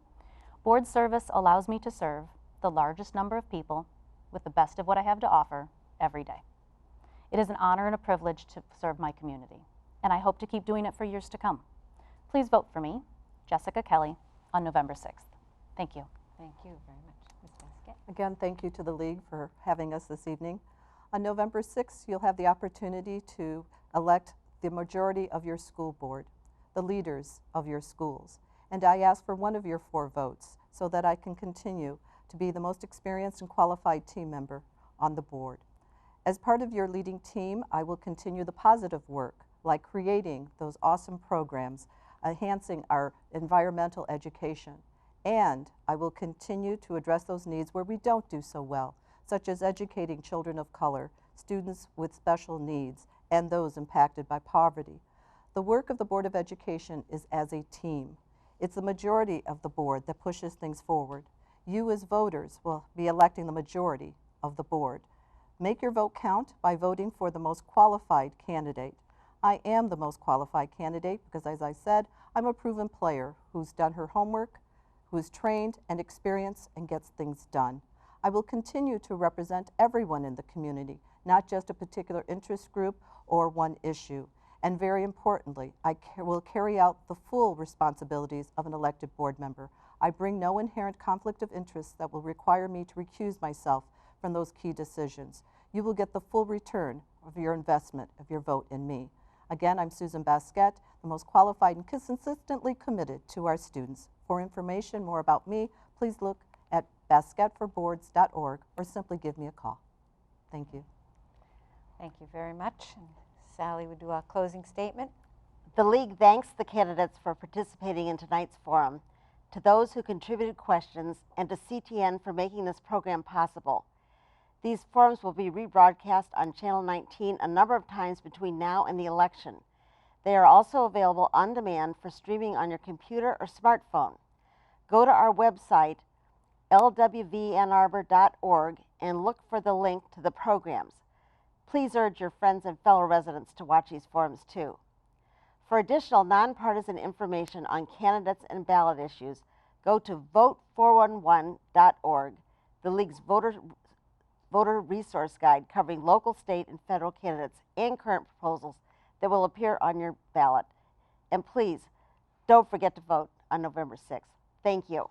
board service allows me to serve the largest number of people with the best of what I have to offer every day. It is an honor and a privilege to serve my community, and I hope to keep doing it for years to come. Please vote for me, Jessica Kelly, on November 6th. Thank you. Thank you very much. Ms. Baskett? Again, thank you to the League for having us this evening. On November 6th, you'll have the opportunity to elect the majority of your school board, the leaders of your schools. And I ask for one of your 4 votes so that I can continue to be the most experienced and qualified team member on the board. As part of your leading team, I will continue the positive work, like creating those awesome programs, enhancing our environmental education, and I will continue to address those needs where we don't do so well, such as educating children of color, students with special needs, and those impacted by poverty. The work of the Board of Education is as a team. It's the majority of the board that pushes things forward. You as voters will be electing the majority of the board. Make your vote count by voting for the most qualified candidate. I am the most qualified candidate because, as I said, I'm a proven player who's done her homework, who's trained and experienced and gets things done. I will continue to represent everyone in the community, not just a particular interest group or one issue. And very importantly, I will carry out the full responsibilities of an elected board member. I bring no inherent conflict of interest that will require me to recuse myself from those key decisions. You will get the full return of your investment of your vote in me. Again, I'm Susan Baskett, the most qualified and consistently committed to our students. For information more about me, please look at baskettforboards.org or simply give me a call. Thank you. Thank you very much. And Sally would do our closing statement. The League thanks the candidates for participating in tonight's forum, to those who contributed questions, and to CTN for making this program possible. These forums will be rebroadcast on Channel 19 a number of times between now and the election. They are also available on demand for streaming on your computer or smartphone. Go to our website, lwvannarbor.org, and look for the link to the programs. Please urge your friends and fellow residents to watch these forums too. For additional nonpartisan information on candidates and ballot issues, go to vote411.org, the League's voter resource guide covering local, state, and federal candidates and current proposals that will appear on your ballot. And please, don't forget to vote on November 6th. Thank you.